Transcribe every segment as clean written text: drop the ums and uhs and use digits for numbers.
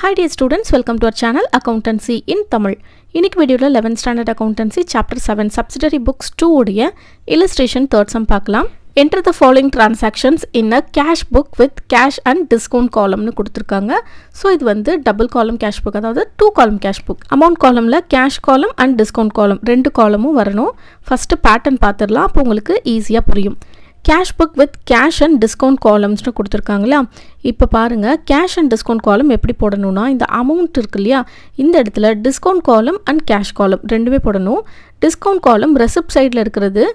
Hi dear students, welcome to our channel Accountancy in Tamil. இன்னைக்கு வீடியோல 11th standard accountancy chapter 7 subsidiary books 2 உடைய illustration third sum பார்க்கலாம். Enter the following transactions in a cash book with cash and discount column னு கொடுத்திருக்காங்க. So இது வந்து double column cash book, அதாவது 2 column cash book. Amount columnல cash column and discount column ரெண்டு காலமும் வரணும். First pattern பார்த்திரலாம், அப்போ உங்களுக்கு ஈஸியா புரியும். Cash book with cash and discount columns னு கொடுத்திருக்காங்களா. இப்போ பாருங்க cash and discount column எப்படி போடணும்னா இந்த amount இருக்கு இல்லையா, இந்த இடத்துல discount column and cash column ரெண்டுமே போடணும். discount column receipt sideல இருக்கிறது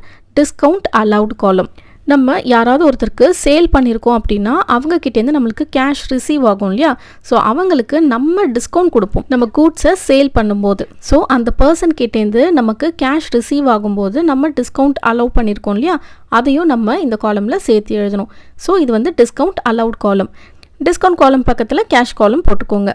discount allowed column. நம்ம யாராவது ஒருத்தருக்கு சேல் பண்ணியிருக்கோம் அப்படின்னா அவங்க கிட்டேருந்து நம்மளுக்கு கேஷ் ரிசீவ் ஆகும் இல்லையா, ஸோ அவங்களுக்கு நம்ம டிஸ்கவுண்ட் கொடுப்போம் நம்ம கூட்ஸை சேல் பண்ணும்போது. ஸோ அந்த பர்சன் கிட்டேருந்து நமக்கு கேஷ் ரிசீவ் ஆகும்போது நம்ம டிஸ்கவுண்ட் அலோவ் பண்ணியிருக்கோம் இல்லையா, அதையும் நம்ம இந்த காலமில் சேர்த்து எழுதணும். ஸோ இது வந்து டிஸ்கவுண்ட் அலவுட் காலம். டிஸ்கவுண்ட் காலம் பக்கத்தில் கேஷ் காலம் போட்டுக்கோங்க.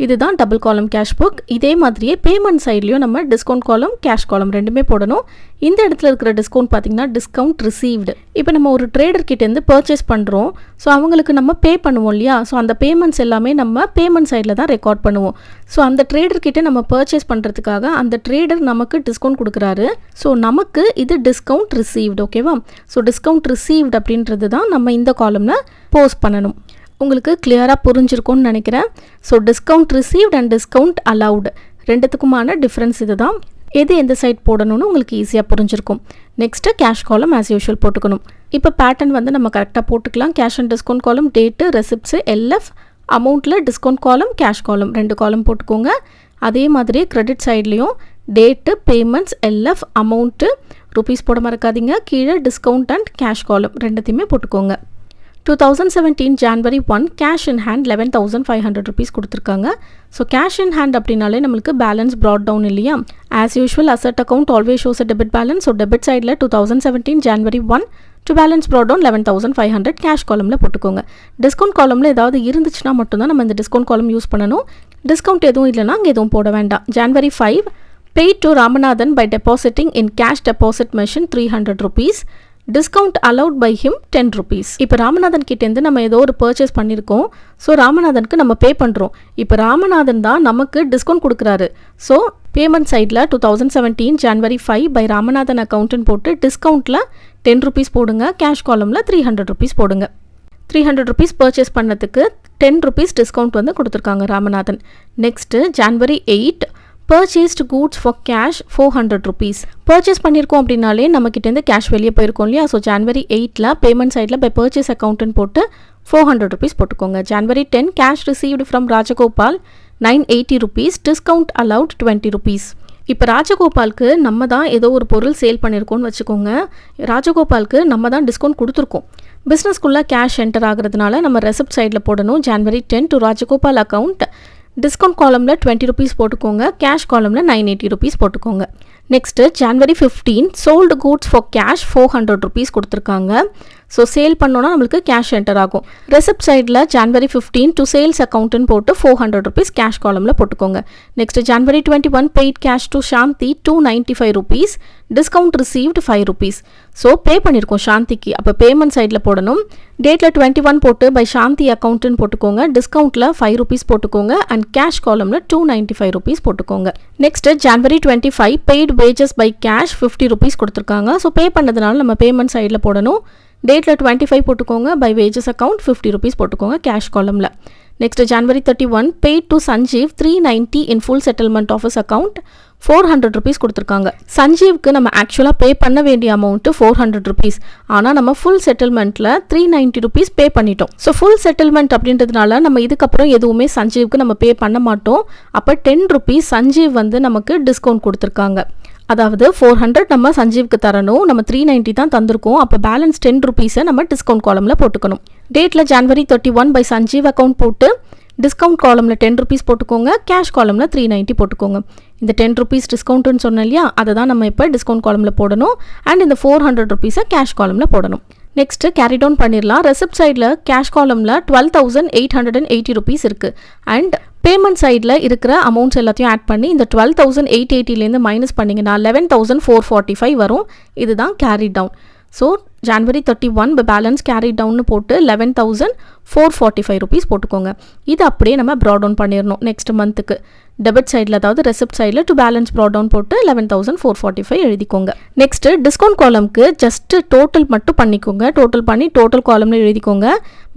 இதுதான் டபுள் காலம் கேஷ் புக். இதே மாதிரியே பேமெண்ட் சைட்லையும் நம்ம டிஸ்கவுண்ட் காலம் கேஷ் காலம் ரெண்டுமே போடணும். இந்த இடத்துல இருக்கிற டிஸ்கவுண்ட் பார்த்தீங்கன்னா டிஸ்கவுண்ட் ரிசீவ்டு. இப்போ நம்ம ஒரு ட்ரேடர் கிட்டேருந்து பர்ச்சேஸ் பண்ணுறோம், ஸோ அவங்களுக்கு நம்ம பே பண்ணுவோம் இல்லையா, ஸோ அந்த பேமெண்ட்ஸ் எல்லாமே நம்ம பேமெண்ட் சைடில் தான் ரெக்கார்ட் பண்ணுவோம். ஸோ அந்த ட்ரேடர் கிட்டே நம்ம பர்ச்சேஸ் பண்ணுறதுக்காக அந்த ட்ரேடர் நமக்கு டிஸ்கவுண்ட் கொடுக்குறாரு. ஸோ நமக்கு இது டிஸ்கவுண்ட் ரிசீவ்டு. ஓகேவா, ஸோ டிஸ்கவுண்ட் ரிசீவ்டு அப்படின்றது தான் நம்ம இந்த காலமில் போஸ்ட் பண்ணணும். உங்களுக்கு கிளியராக புரிஞ்சிருக்கும்னு நினைக்கிறேன். So discount received and discount allowed ரெண்டுத்துக்குமான டிஃப்ரென்ஸ் இது தான். எது எந்த சைட் போடணும்னு உங்களுக்கு ஈஸியாக புரிஞ்சிருக்கும். Next cash column as usual போட்டுக்கணும். இப்போ பேட்டர்ன் வந்து நம்ம கரெக்டாக போட்டுக்கலாம். Cash and discount column, date, receipts, LF, அமௌண்ட்டில் டிஸ்கவுண்ட் காலம், கேஷ் காலம் ரெண்டு காலம் போட்டுக்கோங்க. அதே மாதிரி கிரெடிட் சைட்லேயும் date, payments, LF, amount, rupees போட மறக்காதீங்க. கீழே டிஸ்கவுண்ட் அண்ட் கேஷ் காலம் ரெண்டுத்தையுமே போட்டுக்கோங்க. 2017 January 1 cash in hand 11,500 rupees கொடுத்துருக்காங்க. ஸோ கேஷ் இன் ஹேண்ட் அப்படின்னாலே நம்மளுக்கு பேலன்ஸ் ப்ராட் டவுன் இல்லையா. As usual asset account always shows a debit balance. So debit சைடில் 2017 January 1 to balance brought down 11,500 cash காலமில் போட்டுக்கோங்க. Discount காலமில் ஏதாவது இருந்துச்சுன்னா மட்டும்தான் நம்ம இந்த டிஸ்கவுண்ட் காலம் யூஸ் பண்ணணும். டிஸ்கவுண்ட் எதுவும் இல்லைனா அங்கே எதுவும் போட வேண்டாம். January 5 paid to Ramanathan by depositing in cash deposit machine 300 rupees. Discount allowed by him 10 rupees. இப்போ ராமநாதன் கிட்டேருந்து நம்ம ஏதோ ஒரு பர்ச்சேஸ் பண்ணியிருக்கோம். ஸோ ராமநாதனுக்கு நம்ம பே பண்ணுறோம். இப்போ ராமநாதன் தான் நமக்கு டிஸ்கவுண்ட் கொடுக்குறாரு. ஸோ பேமெண்ட் சைடில் 2017 January 5 பை ராமநாதன் அக்கௌண்ட்டுன்னு போட்டு டிஸ்கவுண்ட்டில் 10 rupees போடுங்க. கேஷ் காலமில் 300 rupees போடுங்க. 300 rupees பர்ச்சேஸ் பண்ணதுக்கு 10 rupees டிஸ்கவுண்ட் வந்து கொடுத்துருக்காங்க Ramanathan. Next January 8 purchased goods for cash 400 rupees. Purchase பண்ணியிருக்கோம் அப்படின்னாலே நம்மக்கிட்டேருந்து கேஷ் வெளியே போயிருக்கோம் இல்லையா. ஸோ January 8 பேமெண்ட் சைடில் பை பர்ச்சேஸ் அக்கௌண்ட்டுன்னு போட்டு 400 rupees போட்டுக்கோங்க. January 10 cash received from Rajagopal 980 rupees. Discount allowed 20 rupees. இப்போ ராஜகோபாலுக்கு நம்ம தான் ஏதோ ஒரு பொருள் சேல் பண்ணியிருக்கோம்னு வச்சுக்கோங்க. ராஜகோபாலுக்கு நம்ம தான் டிஸ்கவுண்ட் கொடுத்துருக்கோம். பிஸ்னஸ்க்குள்ளே கேஷ் என்டர் ஆகிறதுனால நம்ம ரெசிப்ட் சைடில் போடணும். January 10 to Rajagopal account discount column 20 rupees போட்டுக்கோங்க. கேஷ் காலமில் 980 rupees போட்டுக்கோங்க. Next January 15 sold goods for cash 400 rupees கொடுத்துருக்காங்க. ஸோ சேல் பண்ணோன்னா நம்மளுக்கு கேஷ் என்டர் ஆகும். ரெசிப்ட் சைடில் January 15 டு சேல்ஸ் அக்கௌண்ட்டுன்னு போட்டு 400 rupees கேஷ் காலமில் போட்டுக்கோங்க. Next January 21 paid cash to Shanti 295 rupees. Discount received 5 rupees. So pay பண்ணியிருக்கோம் சாந்திக்கு, அப்போ பேமெண்ட் சைடில் போடணும். டேட்டில் 21 போட்டு பை சாந்தி அக்கௌண்ட்டுன்னு போட்டுக்கோங்க. டிஸ்கவுண்ட்டில் 5 rupees போட்டுக்கோங்க. அண்ட் கேஷ் காலமில் 295 rupees போட்டுக்கோங்க. Next January 25 paid wages by cash 50 rupees கொடுத்துருக்காங்க. ஸோ பே பண்ணதுனால நம்ம பேமெண்ட் சைடில் போடணும். டேட்டில் 25 போட்டுக்கோங்க. பை வேஜஸ் அக்கௌண்ட் 50 rupees போட்டுக்கோங்க கேஷ் காலமில். Next January 31 paid to Sanjeev 390 in full settlement office account 400 rupees கொடுத்துருக்காங்க. சஞ்சீவ்க்கு நம்ம ஆக்சுவலாக பே பண்ண வேண்டிய அமௌண்ட்டு 400 rupees. ஆனால் நம்ம ஃபுல் செட்டில்மெண்ட்டில் 390 rupees பே பண்ணிட்டோம். ஸோ ஃபுல் செட்டில்மெண்ட் அப்படின்றதுனால நம்ம இதுக்கப்புறம் எதுவுமே சஞ்சீவ்க்கு நம்ம பே பண்ண மாட்டோம். அப்போ 10 rupees சஞ்சீவ் வந்து நமக்கு டிஸ்கவுண்ட் கொடுத்துருக்காங்க. அதாவது 400 நம்ம சஞ்சீவ்க்கு தரணும், நம்ம 390 தான் தந்திருக்கோம். அப்போ பேலன்ஸ் 10 rupees நம்ம டிஸ்கவுண்ட் காலமில் போட்டுக்கணும். டேட்டில் January 31 பை சஞ்சீவ் அக்கௌண்ட் போட்டு டிஸ்கவுண்ட் காலமில் 10 rupees போட்டுக்கோங்க. கேஷ் காலமில் 390 போட்டுக்கோங்க. இந்த 10 rupees டிஸ்கவுண்ட்டுன்னு சொன்னோம் இல்லையா, அதை தான் நம்ம இப்போ டிஸ்கவுண்ட் காலமில் போடணும். அண்ட் இந்த 400 rupees கேஷ் காலமில் போடணும். நெக்ஸ்ட்டு கேரி டவுன் பண்ணிடலாம். ரெசிப்ட் சைடில் கேஷ் காலமில் 12,880 rupees இருக்குது. அண்ட் பேமெண்ட் சைடில் இருக்கிற அமௌண்ட்ஸ் எல்லாத்தையும் ஆட் பண்ணி இந்த 12,880லேருந்து மைனஸ் பண்ணிங்கன்னா 11,445 வரும். இதுதான் carry down. So January 31 balance carry டவுன்னு போட்டு 11,445 rupees போட்டுக்கோங்க. இது அப்படியே நம்ம ப்ரா டவுன் பண்ணிடணும் நெக்ஸ்ட் மந்த்துக்கு. டெபிட் சைடில் அதாவது ரெசிப்ட் சைடில் டு பேலன்ஸ் ப்ரா டவுன் போட்டு 11,445 எழுதிக்கோங்க. நெக்ஸ்ட்டு டிஸ்கவுண்ட் காலம்க்கு ஜஸ்ட் டோட்டல் மட்டும் பண்ணிக்கோங்க. டோட்டல் பண்ணி டோட்டல் காலம்ல எழுதிக்கோங்க.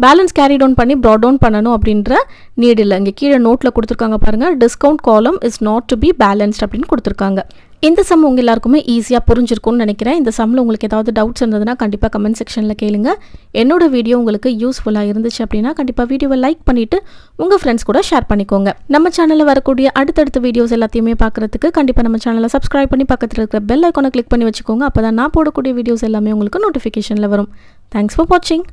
பேலன்ஸ் கேரி டவுன் பண்ணி ப்ரா டவுன் பண்ணணும் அப்படின்ற நீட் இல்லை. இங்கே கீழே நோட்டில் கொடுத்துருக்காங்க பாருங்கள், டிஸ்கவுண்ட் காலம் is not to be balanced அப்படின்னு கொடுத்துருக்காங்க. இந்த சம் உங்கள் எல்லாருக்குமே ஈஸியாக புரிஞ்சிருக்கும்னு நினைக்கிறேன். இந்த சம்மில் உங்களுக்கு ஏதாவது டவுட்ஸ் இருந்ததுன்னா கண்டிப்பாக கமெண்ட் செக்ஷனில் கேளுங்க. என்னோட வீடியோ உங்களுக்கு யூஸ்ஃபுல்லாக இருந்துச்சு அப்படின்னா கண்டிப்பாக வீடியோவை லைக் பண்ணிவிட்டு உங்கள் ஃப்ரெண்ட்ஸ் கூட ஷேர் பண்ணிக்கோங்க. நம்ம சேனலில் வரக்கூடிய அடுத்தடுத்த வீடியோஸ் எல்லாத்தையுமே பார்க்குறதுக்கு கண்டிப்பாக நம்ம சேனலை சப்ஸ்கிரைப் பண்ணி பக்கத்தில் இருக்கிற பெல் ஐக்கானை கிளிக் பண்ணி வச்சுக்கோங்க. அப்போ தான் நான் போடக்கூடிய வீடியோஸ் எல்லாமே உங்களுக்கு நோட்டிஃபிகேஷனில் வரும். தேங்க்ஸ் ஃபார் வாட்சிங்.